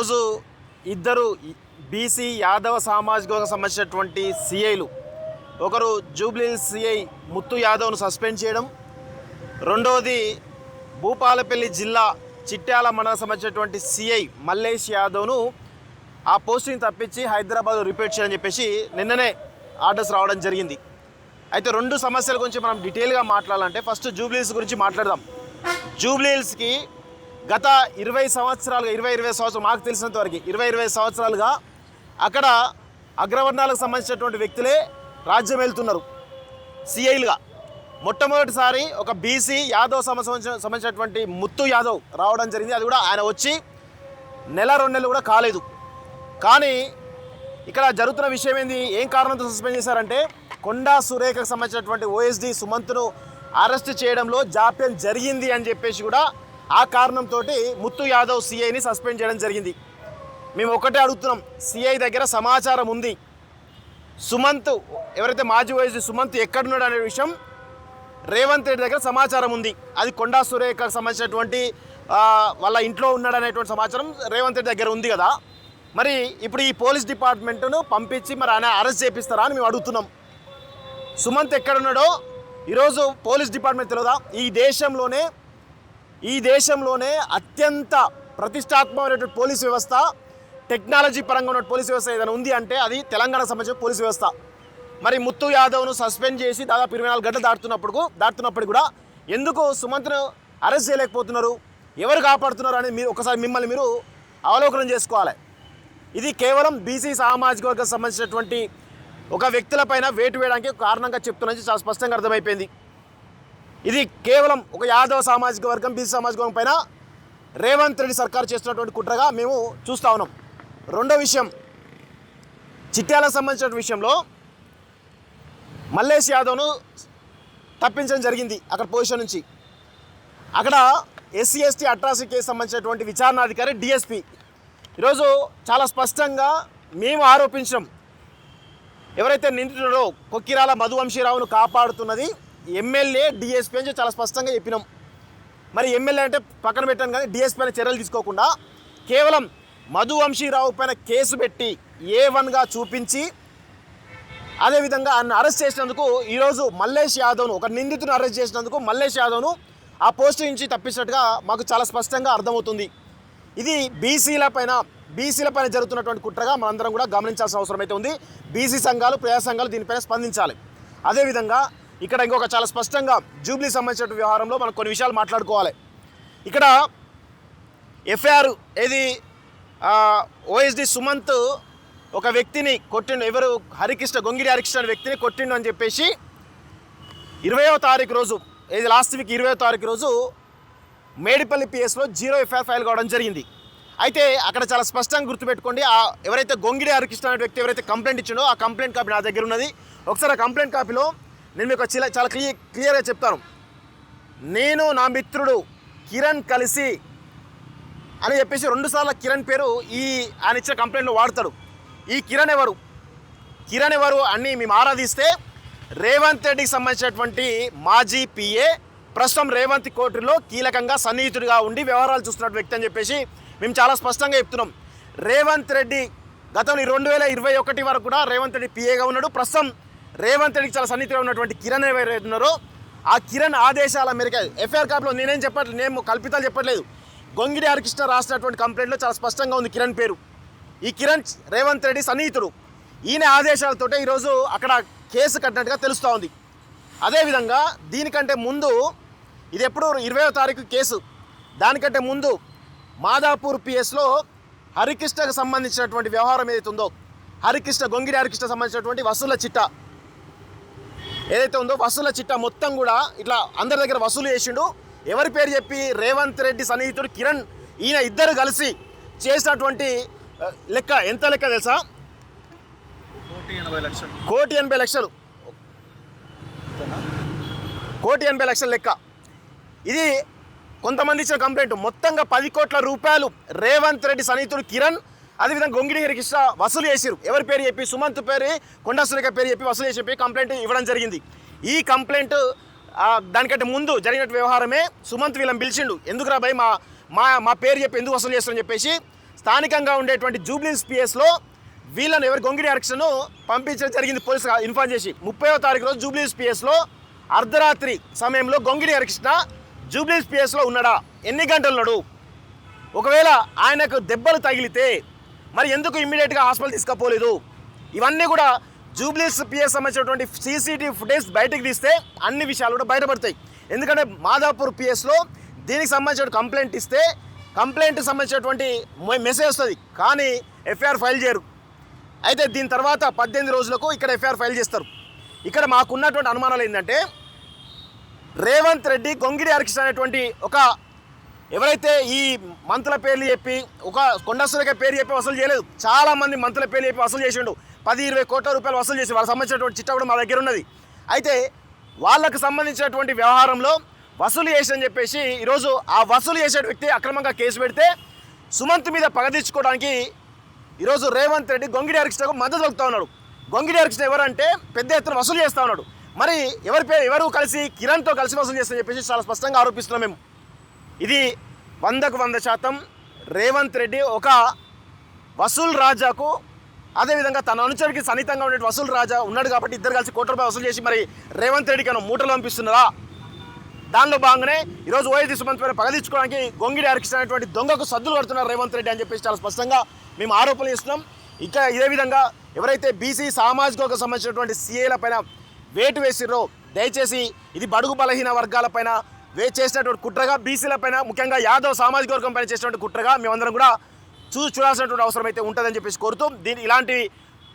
ఈరోజు ఇద్దరు బీసీ యాదవ సామాజిక వర్గం సంబంధించినటువంటి సిఐలు, ఒకరు జూబ్లీహిల్స్ సిఐ ముత్తు యాదవ్ను సస్పెండ్ చేయడం, రెండవది భూపాలపల్లి జిల్లా చిట్యాల మండలం సంబంధించినటువంటి సిఐ మల్లేష్ యాదవ్ను ఆ పోస్టింగ్ తప్పించి హైదరాబాద్ రిపీట్ చేయని చెప్పేసి నిన్ననే ఆర్డర్స్ రావడం జరిగింది. అయితే రెండు సమస్యల గురించి మనం డీటెయిల్గా మాట్లాడాలంటే ఫస్ట్ జూబ్లీహిల్స్ గురించి మాట్లాడదాం. జూబ్లీహిల్స్కి గత 20 సంవత్సరాలు మాకు తెలిసినంత వరకు 20 సంవత్సరాలుగా అక్కడ అగ్రవర్ణాలకు సంబంధించినటువంటి వ్యక్తులే రాజ్యం వెళ్తున్నారు సిఐలుగా. మొట్టమొదటిసారి ఒక బీసీ యాదవ్ సంబంధించినటువంటి ముత్తు యాదవ్ రావడం జరిగింది. అది కూడా ఆయన వచ్చి నెల 2 నెలలు కూడా కాలేదు. కానీ ఇక్కడ జరుగుతున్న విషయం ఏంది, ఏం కారణంతో సస్పెండ్ చేశారంటే కొండా సురేఖకు సంబంధించినటువంటి ఓఎస్డి సుమంత్ను అరెస్ట్ చేయడంలో జాప్యం జరిగింది అని చెప్పేసి కూడా ఆ కారణంతో ముత్తు యాదవ్ సిఐని సస్పెండ్ చేయడం జరిగింది. మేము ఒకటే అడుగుతున్నాం, సిఐ దగ్గర సమాచారం ఉంది, సుమంత్ ఎవరైతే మాజీ ఓఎస్డి సుమంత్ ఎక్కడున్నాడు అనే విషయం రేవంత్ రెడ్డి దగ్గర సమాచారం ఉంది. అది కొండా సురేఖకు సంబంధించినటువంటి వాళ్ళ ఇంట్లో ఉన్నాడు అనేటువంటి సమాచారం రేవంత్ రెడ్డి దగ్గర ఉంది కదా. మరి ఇప్పుడు ఈ పోలీస్ డిపార్ట్మెంట్ను పంపించి మరి ఆయన అరెస్ట్ చేపిస్తారా అని మేము అడుగుతున్నాం. సుమంత్ ఎక్కడున్నాడో ఈరోజు పోలీస్ డిపార్ట్మెంట్ తెలియదా? ఈ దేశంలోనే అత్యంత ప్రతిష్టాత్మకమైనటువంటి పోలీస్ వ్యవస్థ, టెక్నాలజీ పరంగా ఉన్న పోలీస్ వ్యవస్థ ఏదైనా ఉంది అంటే అది తెలంగాణకు సంబంధించిన పోలీస్ వ్యవస్థ. మరి ముత్తు యాదవ్ను సస్పెండ్ చేసి దాదాపు 24 గంటలు దాటుతున్నప్పుడు కూడా ఎందుకు సుమంత్ను అరెస్ట్ చేయలేకపోతున్నారు, ఎవరు కాపాడుతున్నారు అని మీరు ఒకసారి మిమ్మల్ని మీరు అవలోకనం చేసుకోవాలి. ఇది కేవలం బీసీ సామాజిక వర్గం సంబంధించినటువంటి ఒక వ్యక్తులపైన వేటు వేయడానికి కారణంగా చెప్తున్నది చాలా స్పష్టంగా అర్థమైపోయింది. ఇది కేవలం ఒక యాదవ సామాజిక వర్గం, బీసీ సామాజిక వర్గం పైన రేవంత్ రెడ్డి సర్కారు చేస్తున్నటువంటి కుట్రగా మేము చూస్తూ ఉన్నాం. రెండో విషయం, చిట్యాలకు సంబంధించిన విషయంలో మల్లేష్ యాదవ్ను తప్పించడం జరిగింది అక్కడ పొజిషన్ నుంచి. అక్కడ ఎస్సీ ఎస్టీ అట్రాసిటీ కేసు సంబంధించినటువంటి విచారణాధికారి డిఎస్పి ఈరోజు చాలా స్పష్టంగా మేము ఆరోపించాం, ఎవరైతే నిందితుడో కొక్కిరాల మధువంశీరావును కాపాడుతున్నది ఎమ్మెల్యే డిఎస్పీ అని చాలా స్పష్టంగా చెప్పినాం. మరి ఎమ్మెల్యే అంటే పక్కన పెట్టాను, కానీ డిఎస్పీ పైన చర్యలు తీసుకోకుండా కేవలం మధువంశీరావు పైన కేసు పెట్టి A1గా చూపించి అదేవిధంగా ఆయన అరెస్ట్ చేసినందుకు ఈరోజు మల్లేష్ యాదవ్ను, ఒక నిందితుని అరెస్ట్ చేసినందుకు మల్లేష్ యాదవ్ను ఆ పోస్టు నుంచి తప్పించినట్టుగా మాకు చాలా స్పష్టంగా అర్థమవుతుంది. ఇది బీసీల పైన జరుగుతున్నటువంటి కుట్రగా మనందరం కూడా గమనించాల్సిన అవసరం అయితే ఉంది. బీసీ సంఘాలు, ప్రజా సంఘాలు దీనిపైన స్పందించాలి. అదేవిధంగా ఇక్కడ ఇంకొక చాలా స్పష్టంగా జూబ్లీ సంబంధించిన వ్యవహారంలో మనం కొన్ని విషయాలు మాట్లాడుకోవాలి. ఇక్కడ ఎఫ్ఐఆర్ ఏది ఓఎస్డి సుమంత్ ఒక వ్యక్తిని కొట్టిండు, ఎవరు గొంగిడి హరికృష్ణ అనే వ్యక్తిని కొట్టిండు అని చెప్పేసి 20వ తారీఖు రోజు, ఇది లాస్ట్ వీక్ 20వ తారీఖు రోజు మేడిపల్లి పిఎస్లో 0 ఎఫ్ఐఆర్ ఫైల్ కావడం జరిగింది. అయితే అక్కడ చాలా స్పష్టంగా గుర్తుపెట్టుకోండి, ఎవరైతే గొంగిడి హరికృష్ణ అనే వ్యక్తి ఎవరైతే కంప్లైంట్ ఇచ్చిండో ఆ కంప్లైంట్ కాపీ నా దగ్గర ఉన్నది. ఒకసారి ఆ కంప్లైంట్ కాపీలో నేను మీకు చాలా క్లియర్గా చెప్తాను. నేను నా మిత్రుడు కిరణ్ కలిసి అని చెప్పేసి 2 సార్లు కిరణ్ పేరు ఆయన ఇచ్చిన కంప్లైంట్లో వాడతాడు. ఈ కిరణ్ ఎవరు అని మేము ఆరాధిస్తే రేవంత్ రెడ్డికి సంబంధించినటువంటి మాజీ పిఏ, ప్రస్తుతం రేవంత్ కోర్టులో కీలకంగా సన్నిహితుడిగా ఉండి వ్యవహారాలు చూస్తున్న వ్యక్తి అని చెప్పేసి మేము చాలా స్పష్టంగా చెప్తున్నాం. రేవంత్ రెడ్డి గతంలో 2021 వరకు కూడా రేవంత్ రెడ్డి పిఏగా ఉన్నాడు. ప్రస్తుతం రేవంత్ రెడ్డికి చాలా సన్నిహితుగా ఉన్నటువంటి కిరణ్ ఎవరైతే ఉన్నారో ఆ కిరణ్ ఆదేశాల మేరకు ఎఫ్ఐఆర్ కాపీలో నేను కల్పితాలు చెప్పట్లేదు, గొంగిడి హరికృష్ణ రాసినటువంటి కంప్లైంట్లో చాలా స్పష్టంగా ఉంది కిరణ్ పేరు. ఈ కిరణ్ రేవంత్ రెడ్డి సన్నిహితుడు. ఈయన ఆదేశాలతో ఈరోజు అక్కడ కేసు కట్టినట్టుగా తెలుస్తూ ఉంది. అదేవిధంగా దీనికంటే ముందు, ఇది ఎప్పుడు 20వ తారీఖు కేసు, దానికంటే ముందు మాదాపూర్ పిఎస్లో హరికృష్ణకు సంబంధించినటువంటి వ్యవహారం ఏదైతే ఉందో, గొంగిడి హరికృష్ణ సంబంధించినటువంటి వసూళ్ల చిట్టా ఏదైతే ఉందో, వసూళ్ల చిట్టా మొత్తం కూడా ఇట్లా అందరి దగ్గర వసూలు చేసిండు. ఎవరి పేరు చెప్పి? రేవంత్ రెడ్డి సన్నిహితుడు కిరణ్, ఈయన ఇద్దరు కలిసి చేసినటువంటి లెక్క ఎంత లెక్క తెలుసా? 1,80,00,000 1,80,00,000 లెక్క. ఇది కొంతమంది ఇచ్చిన కంప్లైంట్. మొత్తంగా 10 కోట్ల రూపాయలు రేవంత్ రెడ్డి సన్నిహితుడు కిరణ్, అదేవిధంగా గొంగిడి హరికృష్ణ వసూలు చేసిరు. ఎవరి పేరు చెప్పి? సుమంత్ పేరు, కొండా సురేఖ పేరు చెప్పి వసూలు చేసి చెప్పి కంప్లైంట్ ఇవ్వడం జరిగింది. ఈ కంప్లైంట్ దానికంటే ముందు జరిగిన వ్యవహారమే సుమంత్ వీళ్ళని పిలిచిండు. ఎందుకురా భయ్ మా పేరు చెప్పి ఎందుకు వసూలు చేస్తారని చెప్పేసి స్థానికంగా ఉండేటువంటి జూబ్లీస్ పిఎస్లో వీళ్ళని ఎవరి గొంగిడి హరికృష్ణను పంపించడం జరిగింది. పోలీసులు ఇన్ఫార్మ్ చేసి 30వ తారీఖు రోజు జూబ్లీస్ పిఎస్లో అర్ధరాత్రి సమయంలో గొంగిడి హరికృష్ణ జూబ్లీస్ పిఎస్లో ఉన్నాడా, ఎన్ని గంటలు ఉన్నాడు, ఒకవేళ ఆయనకు దెబ్బలు తగిలితే మరి ఎందుకు ఇమ్మీడియట్గా హాస్పిటల్ తీసుకుపోలేదు, ఇవన్నీ కూడా జూబ్లీస్ పిఎస్ సంబంధించినటువంటి సీసీటీవీ ఫుటేజ్ బయటకు తీస్తే అన్ని విషయాలు కూడా బయటపడతాయి. ఎందుకంటే మాదాపూర్ పిఎస్లో దీనికి సంబంధించిన కంప్లైంట్ ఇస్తే కంప్లైంట్కి సంబంధించినటువంటి మెసేజ్ వస్తుంది, కానీ ఎఫ్ఐఆర్ ఫైల్ చేయరు. అయితే దీని తర్వాత 18 రోజులకు ఇక్కడ ఎఫ్ఐఆర్ ఫైల్ చేస్తారు. ఇక్కడ మాకున్నటువంటి అనుమానాలు ఏంటంటే రేవంత్ రెడ్డి గొంగిడి హరికృష్ణ అనేటువంటి ఒక ఎవరైతే ఈ మంత్రుల పేర్లు చెప్పి ఒక కొండా సురేఖ పేరు చెప్పి వసూలు చేయలేదు, చాలామంది మంత్రుల పేర్లు చెప్పి వసూలు చేసిండు. 10-20 కోట్ల రూపాయలు వసూలు చేసి వాళ్ళకి సంబంధించినటువంటి చిట్టా కూడా మా దగ్గర ఉన్నది. అయితే వాళ్ళకు సంబంధించినటువంటి వ్యవహారంలో వసూలు చేసి చెప్పేసి ఈరోజు ఆ వసూలు చేసే వ్యక్తి అక్రమంగా కేసు పెడితే సుమంత్ మీద పగ తీర్చుకోవడానికి ఈరోజు రేవంత్ రెడ్డి గొంగిడి హరికృష్ణకు మద్దతు పలుకుతా ఉన్నాడు. గొంగిడి హరికృష్ణ ఎవరంటే పెద్ద ఎత్తున వసూలు చేస్తూ ఉన్నాడు. మరి ఎవరు కలిసి కిరణ్తో కలిసి వసూలు చేస్తారని చెప్పేసి చాలా స్పష్టంగా ఆరోపిస్తున్నాం మేము. ఇది 100% రేవంత్ రెడ్డి ఒక వసూల్ రాజాకు, అదేవిధంగా తన అనుచరుడికి సన్నిహితంగా ఉండే వసూల్ రాజా ఉన్నాడు కాబట్టి ఇద్దరు కలిసి కోట్ల రూపాయలు వసూలు చేసి మరి రేవంత్ రెడ్డికి మూటలు పంపిస్తున్నారా? దానిలో భాగంగానే ఈరోజు ఓఎస్డీ సుమంత్ పైన పగ తీర్చుకోవడానికి గొంగిడి హరికృష్ణ అనేటువంటి దొంగకు సద్దులు కడుతున్నారు రేవంత్ రెడ్డి అని చెప్పేసి చాలా స్పష్టంగా మేము ఆరోపణలు చేస్తున్నాం. ఇంకా ఇదే విధంగా ఎవరైతే బీసీ సామాజిక వర్గం సంబంధించినటువంటి సీఏల పైన వేటు వేసిర్రో దయచేసి ఇది బడుగు బలహీన వర్గాల పైన చేసినటువంటి కుట్రగా, బీసీల పైన ముఖ్యంగా యాదవ్ సామాజిక వర్గం పైన చేసినటువంటి కుట్రగా మేమందరం కూడా చూడాల్సినటువంటి అవసరం అయితే ఉంటుందని చెప్పేసి కోరుతూ, ఇలాంటి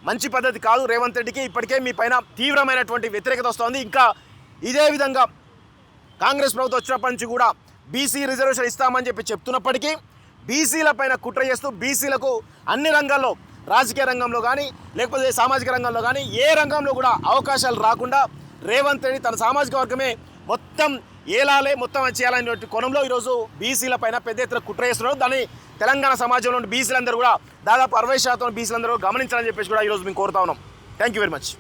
మంచి పద్ధతి కాదు రేవంత్ రెడ్డికి. ఇప్పటికే మీ పైన తీవ్రమైనటువంటి వ్యతిరేకత వస్తుంది. ఇంకా ఇదే విధంగా కాంగ్రెస్ ప్రభుత్వం వచ్చినప్పటి నుంచి కూడా బీసీ రిజర్వేషన్ ఇస్తామని చెప్పి చెప్తున్నప్పటికీ బీసీల పైన కుట్ర చేస్తూ బీసీలకు అన్ని రంగాల్లో, రాజకీయ రంగంలో కానీ లేకపోతే సామాజిక రంగంలో కానీ ఏ రంగంలో కూడా అవకాశాలు రాకుండా రేవంత్ రెడ్డి తన సామాజిక వర్గమే మొత్తం ఏలాలే మొత్తం చేయాలనేటువంటి కోణంలో ఈరోజు బీసీల పైన పెద్ద ఎత్తున కుట్ర చేస్తున్నారు. దాన్ని తెలంగాణ సమాజంలో బీసీలందరూ కూడా దాదాపు 60% బీసీలందరూ గమనించాలని చెప్పేసి కూడా ఈరోజు మేము కోరుతా ఉన్నాం. Thank you very much.